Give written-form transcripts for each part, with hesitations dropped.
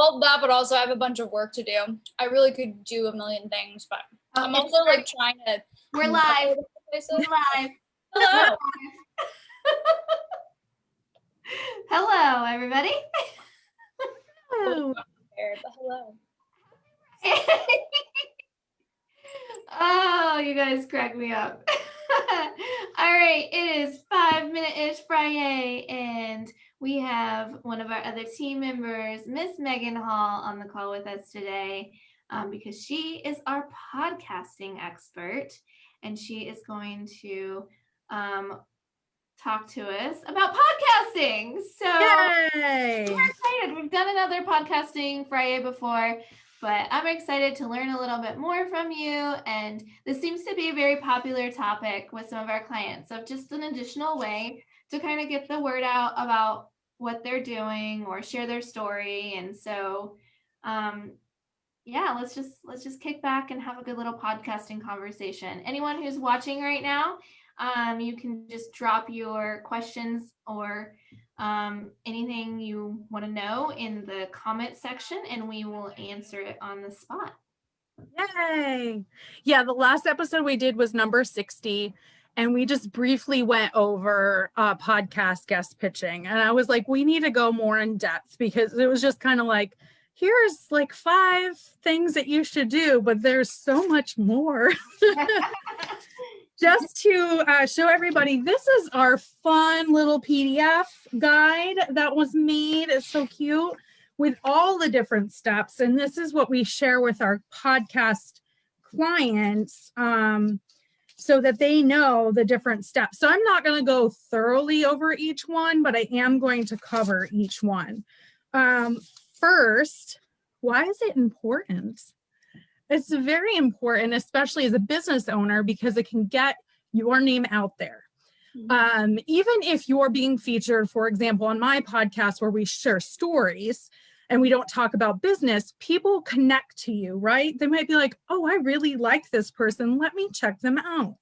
Well, that, but also I have a bunch of work to do. I really could do a million things, but I'm also like trying to. We're live. We're live. Hello. Hello, everybody. Hello. Hello. Oh, you guys crack me up. All right, it is 5-minute-ish FriYAY, and we have one of our other team members, Miss Megan Hall, on the call with us today because she is our podcasting expert, and she is going to talk to us about podcasting. So Yay! we're excited. We've done another podcasting FriYAY before, but I'm excited to learn a little bit more from you. And this seems to be a very popular topic with some of our clients. So just an additional way to kind of get the word out about what they're doing or share their story. And so, yeah, let's just kick back and have a good little podcasting conversation. Anyone who's watching right now, you can just drop your questions or anything you want to know in the comment section, and we will answer it on the spot. Yay! Yeah, the last episode we did was number 60, and we just briefly went over podcast guest pitching. And I was like, we need to go more in depth because it was just kind of like, here's like 5 things that you should do, but there's so much more. Just to show everybody, this is our fun little PDF guide that was made. It's so cute with all the different steps. And this is what we share with our podcast clients so that they know the different steps. So I'm not going to go thoroughly over each one, but I am going to cover each one. First, why is it important? It's very important, especially as a business owner, because it can get your name out there. Even if you're being featured, for example, on my podcast where we share stories and we don't talk about business, people connect to you, right? They might be like, oh, I really like this person. Let me check them out.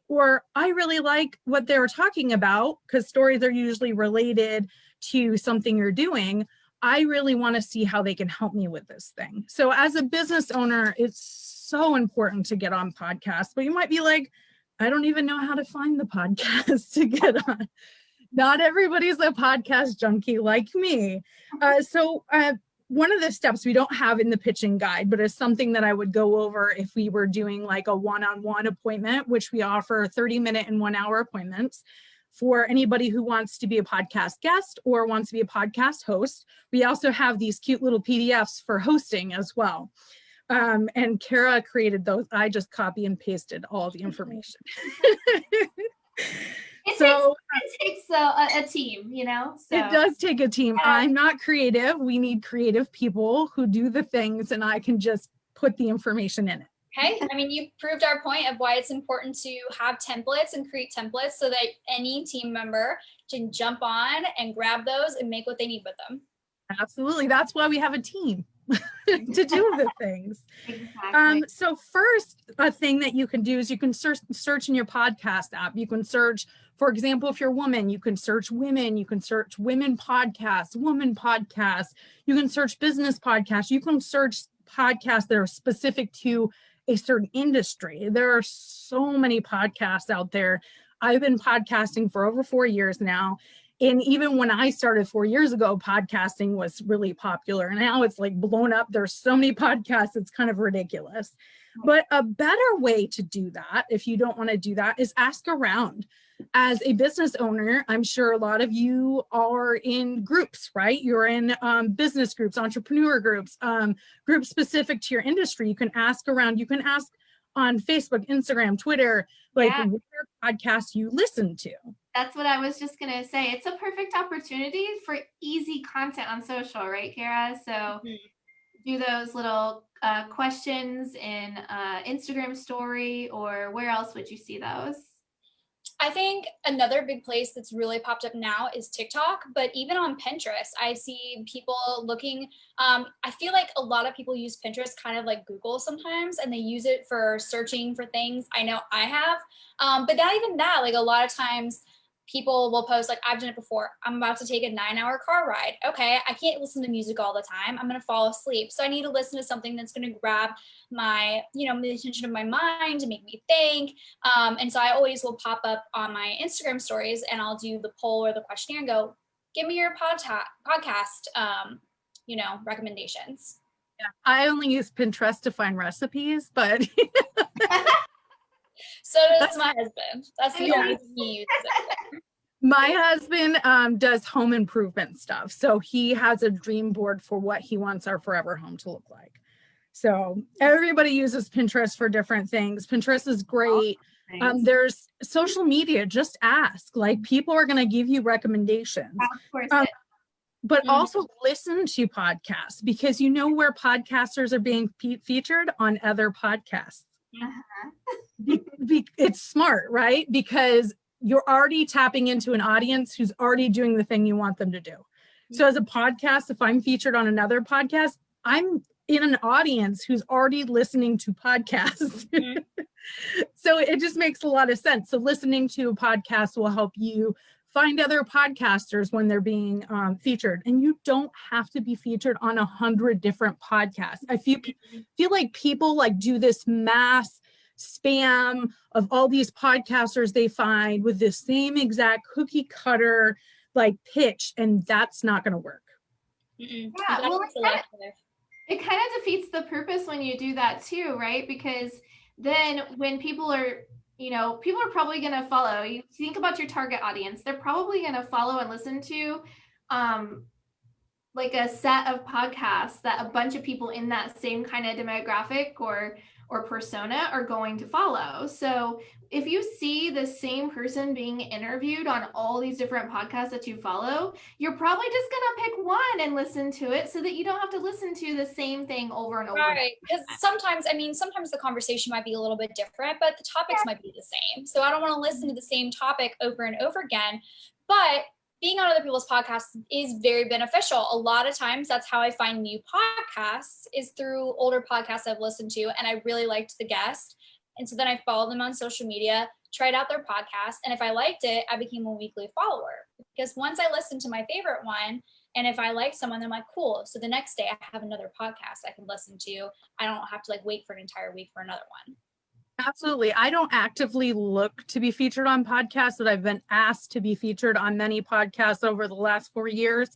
Or I really like what they're talking about, because stories are usually related to something you're doing. I really want to see how they can help me with this thing. So as a business owner, it's so important to get on podcasts, but you might be like, I don't even know how to find the podcast to get on. Not everybody's a podcast junkie like me. So one of the steps we don't have in the pitching guide, but is something that I would go over if we were doing like a one-on-one appointment, which we offer 30-minute and 1-hour appointments for anybody who wants to be a podcast guest or wants to be a podcast host. We also have these cute little PDFs for hosting as well. And Kara created those. I just copy and pasted all the information. It takes a team, you know? So. It does take a team. I'm not creative. We need creative people who do the things, and I can just put the information in it. Okay, I mean, you proved our point of why it's important to have templates and create templates so that any team member can jump on and grab those and make what they need with them. Absolutely. That's why we have a team to do the things. Exactly. So first, a thing that you can do is you can search in your podcast app. You can search, for example, if you're a woman, you can search women. You can search women podcasts, woman podcasts. You can search business podcasts. You can search podcasts that are specific to a certain industry. There are so many podcasts out there. I've been podcasting for over 4 years now. And even when I started 4 years ago, podcasting was really popular. And now it's like blown up. There's so many podcasts, it's kind of ridiculous. But a better way to do that, if you don't want to do that, is ask around. As a business owner, I'm sure a lot of you are in groups, right? You're in business groups, entrepreneur groups, groups specific to your industry. You can ask around. You can ask on Facebook, Instagram, Twitter, like what podcasts you listen to. That's what I was just going to say. It's a perfect opportunity for easy content on social, right, Kara? So do those little questions in Instagram story, or where else would you see those? I think another big place that's really popped up now is TikTok, but even on Pinterest, I see people looking. I feel like a lot of people use Pinterest kind of like Google sometimes, and they use it for searching for things. I know I have, but not even that. Like a lot of times people will post like, I've done it before. I'm about to take a 9-hour car ride. Okay, I can't listen to music all the time. I'm going to fall asleep. So I need to listen to something that's going to grab my, the attention of my mind and make me think. And so I always will pop up on my Instagram stories and I'll do the poll or the questionnaire and go, give me your podcast, recommendations. Yeah, I only use Pinterest to find recipes, but so does my husband. That's the only thing he uses it. My husband does home improvement stuff. So he has a dream board for what he wants our forever home to look like. So everybody uses Pinterest for different things. Pinterest is great. Nice. There's social media, just ask. Like, people are going to give you recommendations. Of course. But also listen to podcasts, because you know where podcasters are being featured on other podcasts. It's smart, right? Because you're already tapping into an audience who's already doing the thing you want them to do. So as a podcast, if I'm featured on another podcast, I'm in an audience who's already listening to podcasts. So it just makes a lot of sense. So listening to a podcast will help you find other podcasters when they're being featured. And you don't have to be featured on 100 different podcasts. I feel like people like do this mass spam of all these podcasters they find with the same exact cookie cutter like pitch, and that's not going to work. Yeah, well, it kind of defeats the purpose when you do that too, right? Because then when people are probably going to follow. You think about your target audience, they're probably going to follow and listen to like a set of podcasts that a bunch of people in that same kind of demographic or persona are going to follow. So if you see the same person being interviewed on all these different podcasts that you follow, you're probably just going to pick one and listen to it so that you don't have to listen to the same thing over and over. Right. Because sometimes the conversation might be a little bit different, but the topics might be the same. So I don't want to listen to the same topic over and over again. But being on other people's podcasts is very beneficial. A lot of times that's how I find new podcasts, is through older podcasts I've listened to and I really liked the guest. And so then I followed them on social media, tried out their podcast. And if I liked it, I became a weekly follower, because once I listened to my favorite one, and if I like someone, I'm like, cool. So the next day I have another podcast I can listen to. I don't have to wait for an entire week for another one. Absolutely. I don't actively look to be featured on podcasts, but I've been asked to be featured on many podcasts over the last 4 years.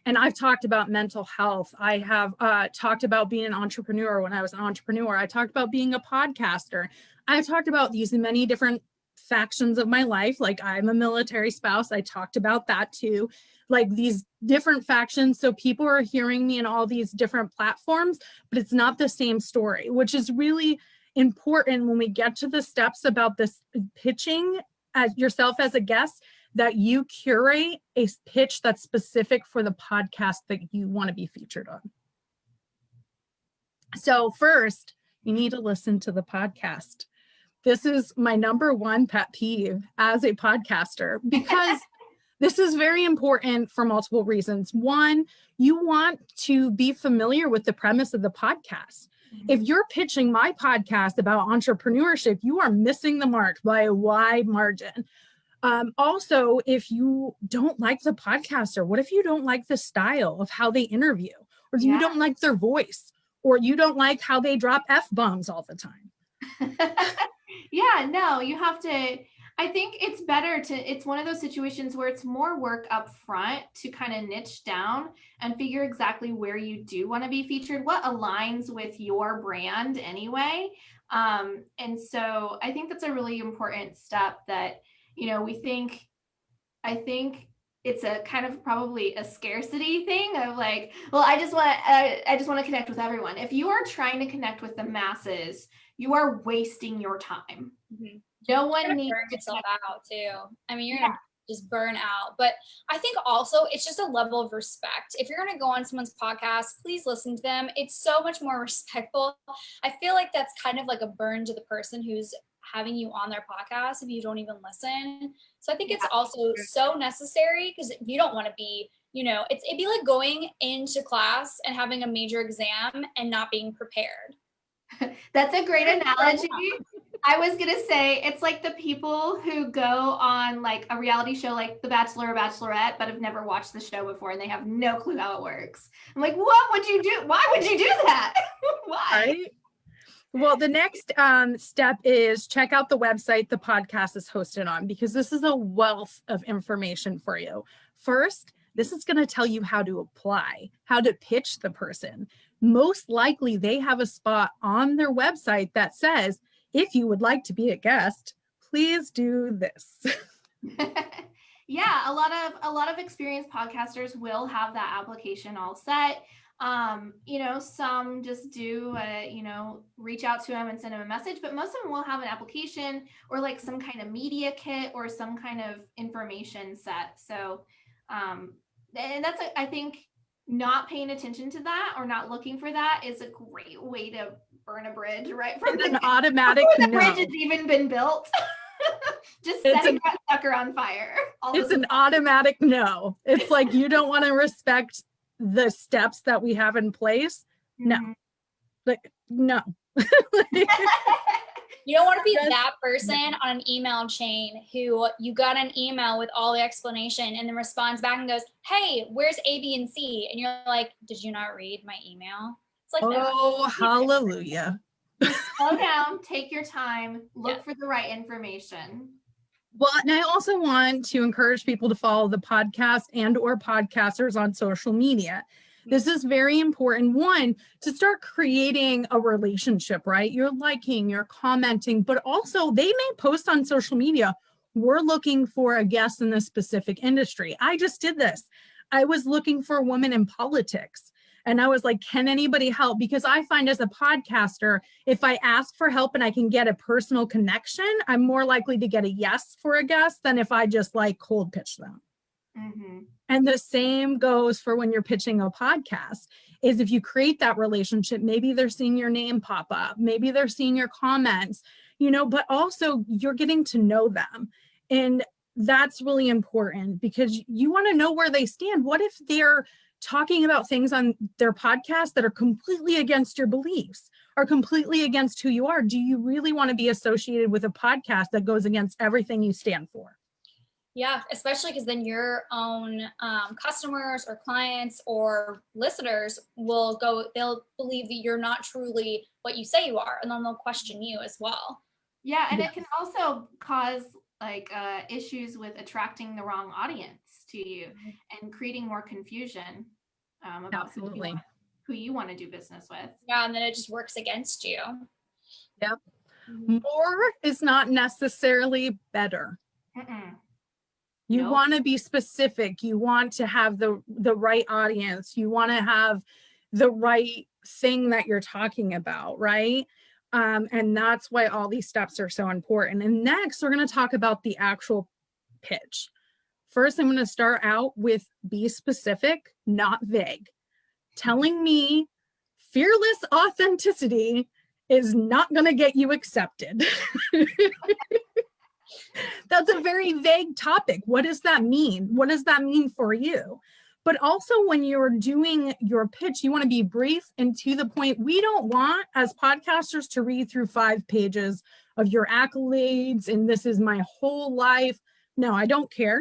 And I've talked about mental health. I have talked about being an entrepreneur when I was an entrepreneur. I talked about being a podcaster. I've talked about these many different factions of my life. Like, I'm a military spouse. I talked about that too. Like, these different factions. So people are hearing me in all these different platforms, but it's not the same story, which is really important when we get to the steps about this pitching as yourself as a guest, that you curate a pitch that's specific for the podcast that you want to be featured on. So first, you need to listen to the podcast. This is my number one pet peeve as a podcaster, because this is very important for multiple reasons. One, you want to be familiar with the premise of the podcast. If you're pitching my podcast about entrepreneurship, you are missing the mark by a wide margin. Also, if you don't like the podcaster, what if you don't like the style of how they interview, or you don't like their voice, or you don't like how they drop F-bombs all the time? Yeah, no, you have to. I think it's better it's one of those situations where it's more work up front to kind of niche down and figure exactly where you do want to be featured, what aligns with your brand anyway. And so I think that's a really important step that, I think it's a kind of probably a scarcity thing of like, well, I just want to connect with everyone. If you are trying to connect with the masses, you are wasting your time. Mm-hmm. No one needs burn yourself out too. I mean, you're gonna just burn out. But I think also it's just a level of respect. If you're gonna go on someone's podcast, please listen to them. It's so much more respectful. I feel like that's kind of like a burn to the person who's having you on their podcast if you don't even listen. So I think it's also so necessary, because you don't want to be, it'd be like going into class and having a major exam and not being prepared. That's a great analogy. I was gonna say it's like the people who go on like a reality show like The Bachelor or Bachelorette, but have never watched the show before and they have no clue how it works. I'm like, what would you do? Why would you do that? Why? Right? Well, the next step is check out the website the podcast is hosted on, because this is a wealth of information for you. First, this is going to tell you how to apply, how to pitch the person. Most likely, they have a spot on their website that says, if you would like to be a guest, please do this. Yeah, a lot of experienced podcasters will have that application all set. Some just do reach out to them and send them a message, but most of them will have an application or like some kind of media kit or some kind of information set. So and that's I think not paying attention to that or not looking for that is a great way to burn a bridge right from It's an automatic before the no. bridge has even been built. Just setting that sucker on fire. It's an automatic no. It's like you don't want to respect the steps that we have in place. No. Mhm. Like, no. You don't want to be that person on an email chain who you got an email with all the explanation and then responds back and goes, hey, where's A, B, and C? And you're like, did you not read my email? It's like, oh, hallelujah. Slow down, take your time, look for the right information. Well, and I also want to encourage people to follow the podcast and or podcasters on social media. This is very important. One, to start creating a relationship, right? You're liking, you're commenting, but also they may post on social media, we're looking for a guest in this specific industry. I just did this. I was looking for a woman in politics. And I was like, can anybody help? Because I find as a podcaster, if I ask for help and I can get a personal connection, I'm more likely to get a yes for a guest than if I just like cold pitch them. Mm-hmm. And the same goes for when you're pitching a podcast, is if you create that relationship, maybe they're seeing your name pop up, maybe they're seeing your comments, but also you're getting to know them. And that's really important because you want to know where they stand. What if they're talking about things on their podcast that are completely against your beliefs or completely against who you are? Do you really want to be associated with a podcast that goes against everything you stand for? Yeah, especially because then your own customers or clients or listeners they'll believe that you're not truly what you say you are, and then they'll question you as well. Yeah, and it can also cause like issues with attracting the wrong audience to you and creating more confusion about who you want to do business with. Yeah, and then it just works against you. Yep. More is not necessarily better. Mm-mm. You want to be specific. You want to have the right audience. You want to have the right thing that you're talking about, right? And that's why all these steps are so important. And next, we're going to talk about the actual pitch. First, I'm going to start out with be specific, not vague. Telling me fearless authenticity is not going to get you accepted. That's a very vague topic. What does that mean? What does that mean for you? But also when you're doing your pitch, you want to be brief and to the point. We don't want, as podcasters, to read through 5 pages of your accolades and this is my whole life. No, I don't care.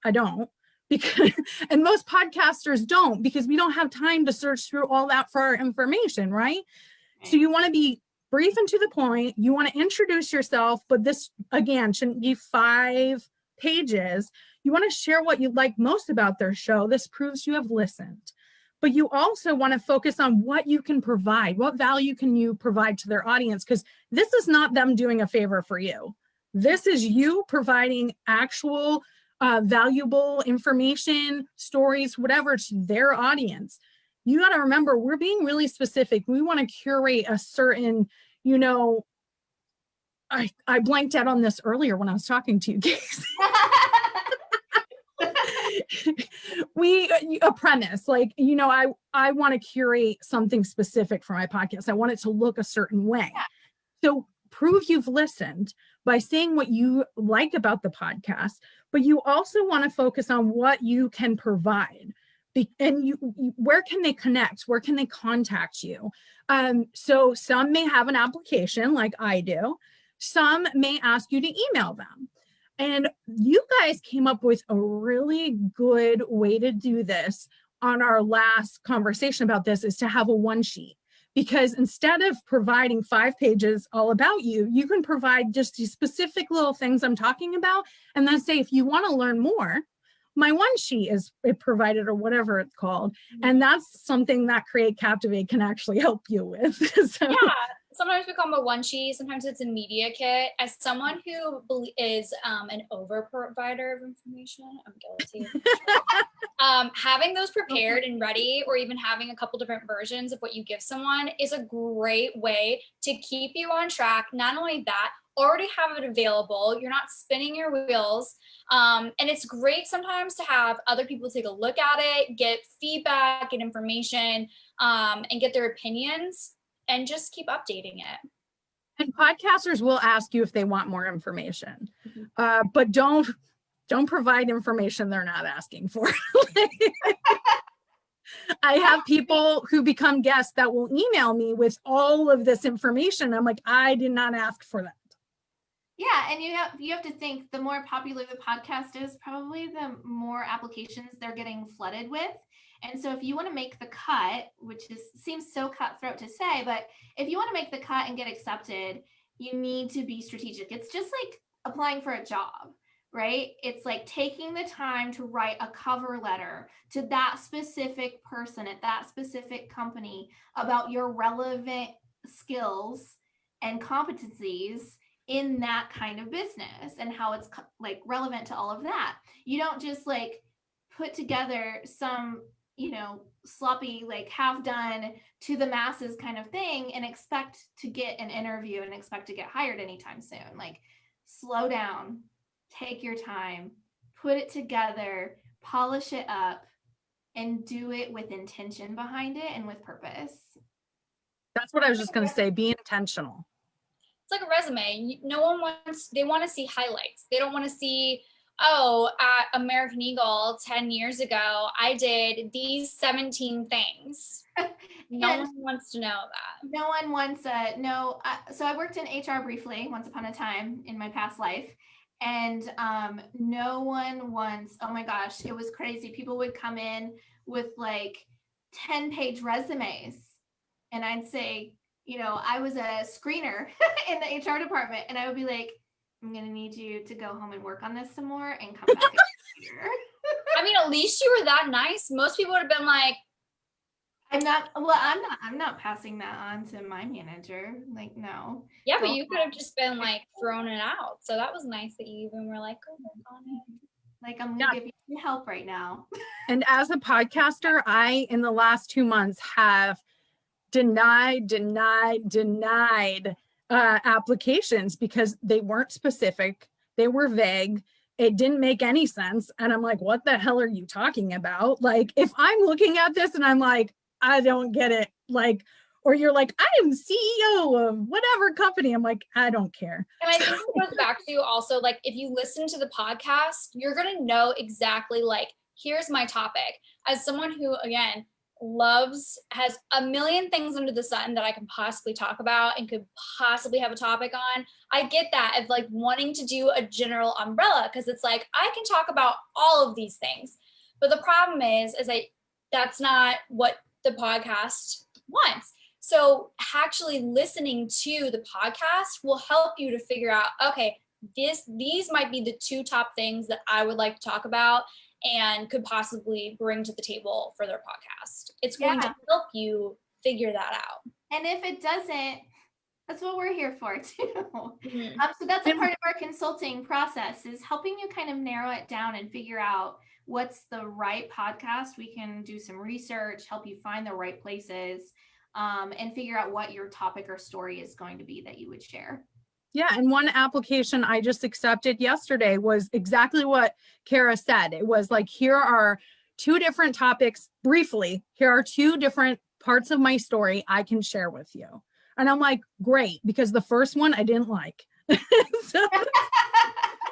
I don't. Because, and most podcasters don't, because we don't have time to search through all that for our information, right? So you want to be brief and to the point. You want to introduce yourself, but this, again, shouldn't be 5 pages. You want to share what you like most about their show. This proves you have listened. But you also want to focus on what you can provide. What value can you provide to their audience? Because this is not them doing a favor for you. This is you providing actual valuable information, stories, whatever, to their audience. You got to remember, we're being really specific. We want to curate a certain, I blanked out on this earlier when I was talking to you, Casey. A premise, like, I want to curate something specific for my podcast. I want it to look a certain way. Yeah. So prove you've listened by saying what you like about the podcast, but you also want to focus on what you can provide. And where can they connect? Where can they contact you? So some may have an application like I do, Some may ask you to email them. And you guys came up with a really good way to do this on our last conversation about this, is to have a one sheet. Because instead of providing 5 pages all about you, you can provide just the specific little things I'm talking about, and then say, if you want to learn more, my one sheet is provided, or whatever it's called. And that's something that Create Captivate can actually help you with. So, yeah, sometimes we call them a one sheet, sometimes it's a media kit. As someone who is an over provider of information, I'm guilty. Having those prepared and ready, or even having a couple different versions of what you give someone, is a great way to keep you on track. Not only that, already have it available. You're not spinning your wheels. And it's great sometimes to have other people take a look at it, get feedback, get information, and get their opinions, and just keep updating it. And podcasters will ask you if they want more information, but don't provide information they're not asking for. I have people who become guests that will email me with all of this information. I'm like, I did not ask for that. Yeah, and you have to think, the more popular the podcast is, probably the more applications they're getting flooded with. And so if you want to make the cut, which seems so cutthroat to say, but if you want to make the cut and get accepted, you need to be strategic. It's just like applying for a job, right? It's like taking the time to write a cover letter to that specific person at that specific company about your relevant skills and competencies in that kind of business, and how it's like relevant to all of that. You don't just like put together some, sloppy, like half done to the masses kind of thing and expect to get an interview and expect to get hired anytime soon. Like, slow down, take your time, put it together, polish it up, and do it with intention behind it and with purpose. That's what I was just going to say. Be intentional. It's like a resume. No one they want to see highlights. They don't want to see, oh, at American Eagle 10 years ago, I did these 17 things. No one wants to know that. No one wants so I worked in HR briefly once upon a time in my past life. And no one wants, oh my gosh, it was crazy. People would come in with like 10-page resumes. And I'd say, I was a screener in the HR department, and I would be like, I'm going to need you to go home and work on this some more and come back here. I mean, at least you were that nice. Most people would have been like, I'm not passing that on to my manager. Like, no. Yeah, but you could have just been like thrown it out. So that was nice that you even were like, go work on it. Like, I'm going to give you some help right now. And as a podcaster, I, in the last 2 months, have denied applications because they weren't specific. They were vague. It didn't make any sense. And I'm like, what the hell are you talking about? Like, if I'm looking at this and I'm like, I don't get it. Like, or you're like, I am CEO of whatever company. I'm like, I don't care. And I think it goes back to also, like, if you listen to the podcast, you're going to know exactly, like, here's my topic. As someone who, again, has a million things under the sun that I can possibly talk about and could possibly have a topic on, I get that of like wanting to do a general umbrella, because it's like, I can talk about all of these things. But the problem is that's not what the podcast wants. So actually listening to the podcast will help you to figure out, okay, these might be the 2 top things that I would like to talk about and could possibly bring to the table for their podcast. It's going to help you figure that out. And if it doesn't, that's what we're here for too. Mm-hmm. So that's a part of our consulting process, is helping you kind of narrow it down and figure out what's the right podcast. We can do some research, help you find the right places, and figure out what your topic or story is going to be that you would share. Yeah. And one application I just accepted yesterday was exactly what Kara said. It was like, here are 2 different topics briefly. Here are 2 different parts of my story I can share with you. And I'm like, great, because the first one I didn't like. So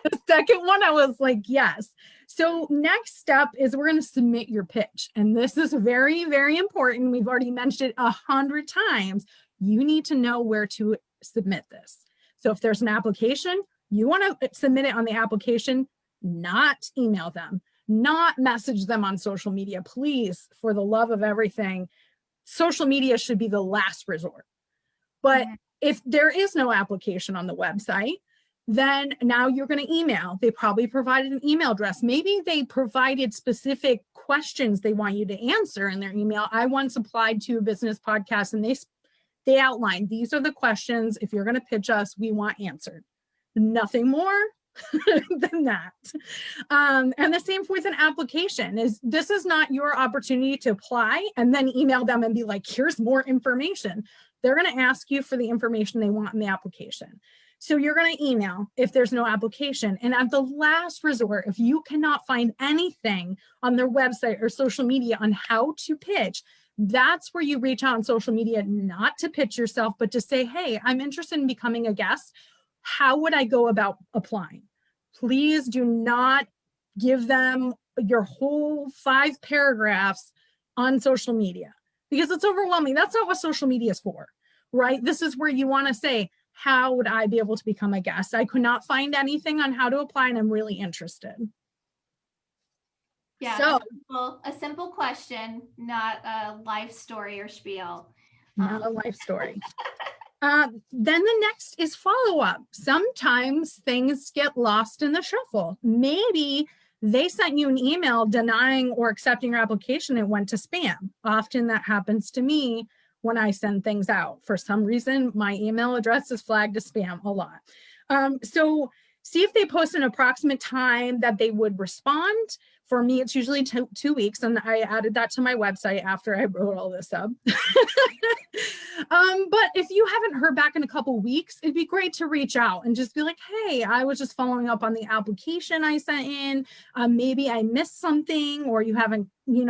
the second one, I was like, yes. So next step is we're going to submit your pitch. And this is very, very important. We've already mentioned it 100 times. You need to know where to submit this. So if there's an application, you want to submit it on the application, not email them, not message them on social media. Please, for the love of everything, social media should be the last resort. But if there is no application on the website, then now you're going to email. They probably provided an email address. Maybe they provided specific questions they want you to answer in their email. I once applied to a business podcast and they outlined, these are the questions, if you're going to pitch us, we want answered. Nothing more than that. And the same with an application. This is not your opportunity to apply and then email them and be like, here's more information. They're going to ask you for the information they want in the application. So you're going to email if there's no application. And at the last resort, if you cannot find anything on their website or social media on how to pitch, that's where you reach out on social media, not to pitch yourself, but to say, hey, I'm interested in becoming a guest. How would I go about applying? Please do not give them your whole 5 paragraphs on social media because it's overwhelming. That's not what social media is for, right? This is where you want to say, how would I be able to become a guest? I could not find anything on how to apply and I'm really interested. Yeah, so a simple question, not a life story or spiel. Not a life story. Then the next is follow-up. Sometimes things get lost in the shuffle. Maybe they sent you an email denying or accepting your application and went to spam. Often that happens to me when I send things out. For some reason, my email address is flagged as spam a lot. So see if they post an approximate time that they would respond. For me, it's usually 2 weeks, and I added that to my website after I wrote all this up. But if you haven't heard back in a couple weeks, it'd be great to reach out and just be like, hey, I was just following up on the application I sent in. Maybe I missed something or you haven't,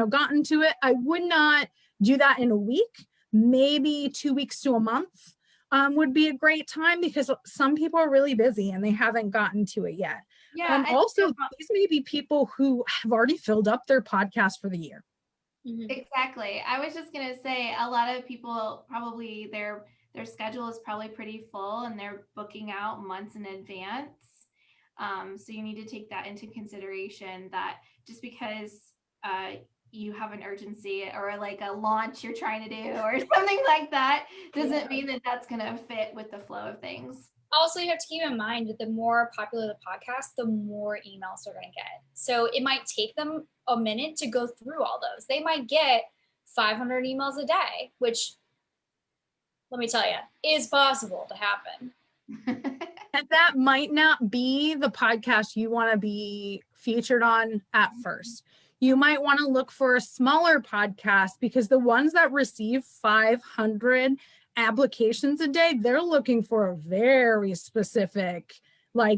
gotten to it. I would not do that in a week. Maybe 2 weeks to a month would be a great time because some people are really busy and they haven't gotten to it yet. Yeah. Also, these may be people who have already filled up their podcast for the year. Exactly. I was just going to say a lot of people probably their schedule is probably pretty full and they're booking out months in advance. So you need to take that into consideration that just because you have an urgency or like a launch you're trying to do or something like that doesn't mean that that's going to fit with the flow of things. Also, you have to keep in mind that the more popular the podcast, the more emails they're going to get. So it might take them a minute to go through all those. They might get 500 emails a day, which, let me tell you, is possible to happen. And that might not be the podcast you want to be featured on at first. You might want to look for a smaller podcast because the ones that receive 500 applications a day, they're looking for a very specific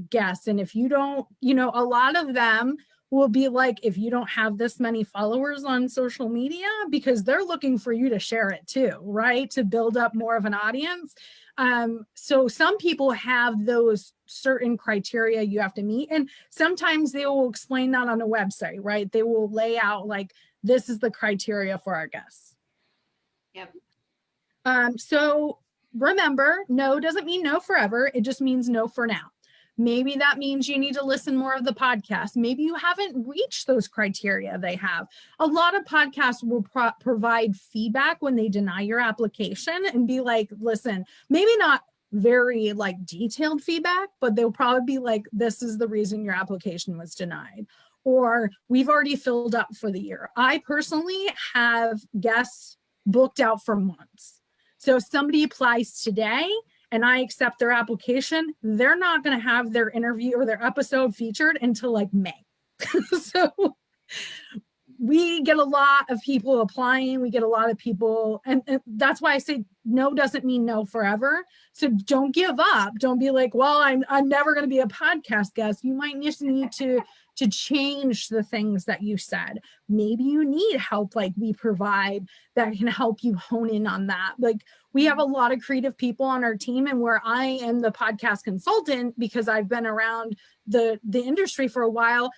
guest. And if you don't, a lot of them will be like, if you don't have this many followers on social media, because they're looking for you to share it too, right? To build up more of an audience. So some people have those certain criteria you have to meet. And sometimes they will explain that on a website, right? They will lay out this is the criteria for our guests. Yep. So remember, no doesn't mean no forever. It just means no for now. Maybe that means you need to listen more of the podcast. Maybe you haven't reached those criteria they have. A lot of podcasts will provide feedback when they deny your application and be like, listen, maybe not very detailed feedback, but they'll probably be like, this is the reason your application was denied. Or we've already filled up for the year. I personally have guests booked out for months. So if somebody applies today and I accept their application, they're not going to have their interview or their episode featured until May. So we get a lot of people applying. We get a lot of people. And that's why I say no doesn't mean no forever. So don't give up. Don't be like, well, I'm never going to be a podcast guest. You might just need to change the things that you said. Maybe you need help we provide that can help you hone in on that. We have a lot of creative people on our team, and where I am the podcast consultant because I've been around the industry for a while,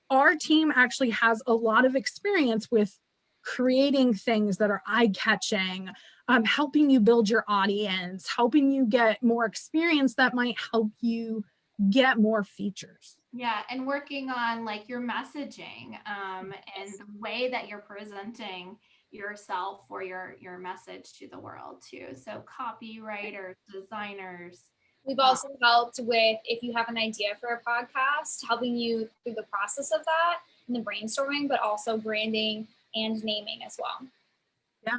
our team actually has a lot of experience with creating things that are eye-catching, helping you build your audience, helping you get more experience that might help you get more features. Yeah, and working on like your messaging and the way that you're presenting yourself or your message to the world too. So copywriters, designers. We've also helped with, if you have an idea for a podcast, helping you through the process of that and the brainstorming, but also branding and naming as well. Yeah.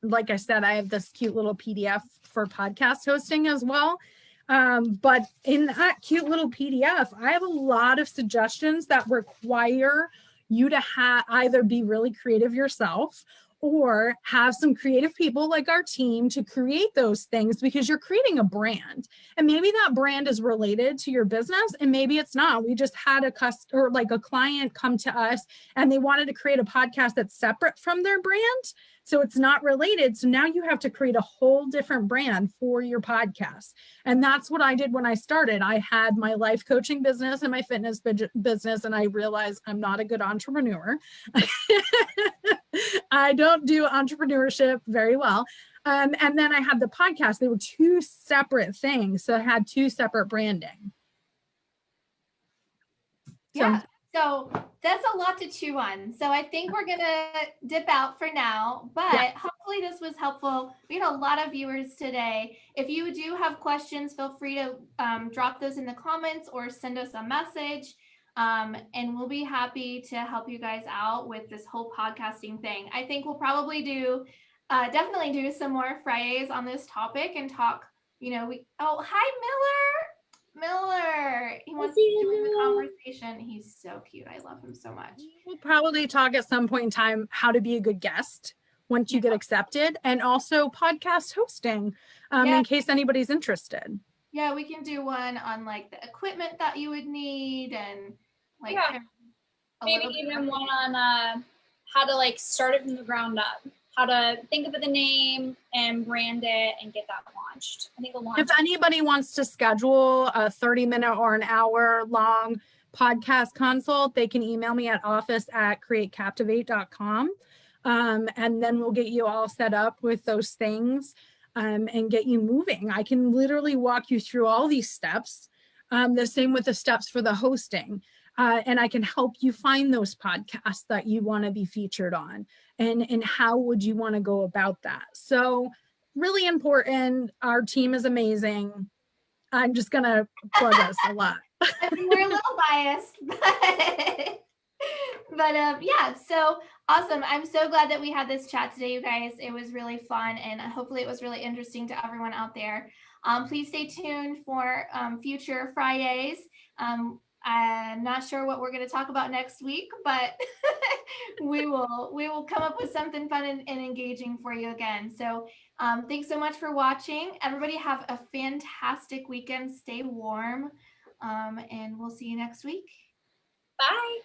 Like I said, I have this cute little PDF for podcast hosting as well. But in that cute little PDF, I have a lot of suggestions that require you to either be really creative yourself or have some creative people like our team to create those things, because you're creating a brand, and maybe that brand is related to your business and maybe it's not. We just had a client come to us and they wanted to create a podcast that's separate from their brand. So it's not related. So now you have to create a whole different brand for your podcast. And that's what I did when I started. I had my life coaching business and my fitness business, and I realized I'm not a good entrepreneur. I don't do entrepreneurship very well. And then I had the podcast. They were two separate things. So I had two separate branding. Yeah. So that's a lot to chew on. So I think we're going to dip out for now, but hopefully this was helpful. We had a lot of viewers today. If you do have questions, feel free to drop those in the comments or send us a message. And we'll be happy to help you guys out with this whole podcasting thing. I think we'll probably definitely do some more FriYAYs on this topic and talk, hi, Miller. He wants to join the conversation. He's so cute. I love him so much. We'll probably talk at some point in time how to be a good guest once you get accepted, and also podcast hosting in case anybody's interested. Yeah, we can do one on like the equipment that you would need, and like maybe even one on how to like start it from the ground up, how to think of the name and brand it and get that launched. I think if anybody wants to schedule a 30-minute or an hour long podcast consult, they can email me at office@createcaptivate.com. And then we'll get you all set up with those things and get you moving. I can literally walk you through all these steps. The same with the steps for the hosting. And I can help you find those podcasts that you want to be featured on, and how would you want to go about that. So really important. Our team is amazing. I'm just going to plug us a lot. I mean, we're a little biased, but yeah, so awesome. I'm so glad that we had this chat today, you guys. It was really fun, and hopefully it was really interesting to everyone out there. Please stay tuned for future FriYAYs. I'm not sure what we're going to talk about next week, but we will come up with something fun and engaging for you again. So thanks so much for watching. Everybody have a fantastic weekend. Stay warm, and we'll see you next week. Bye.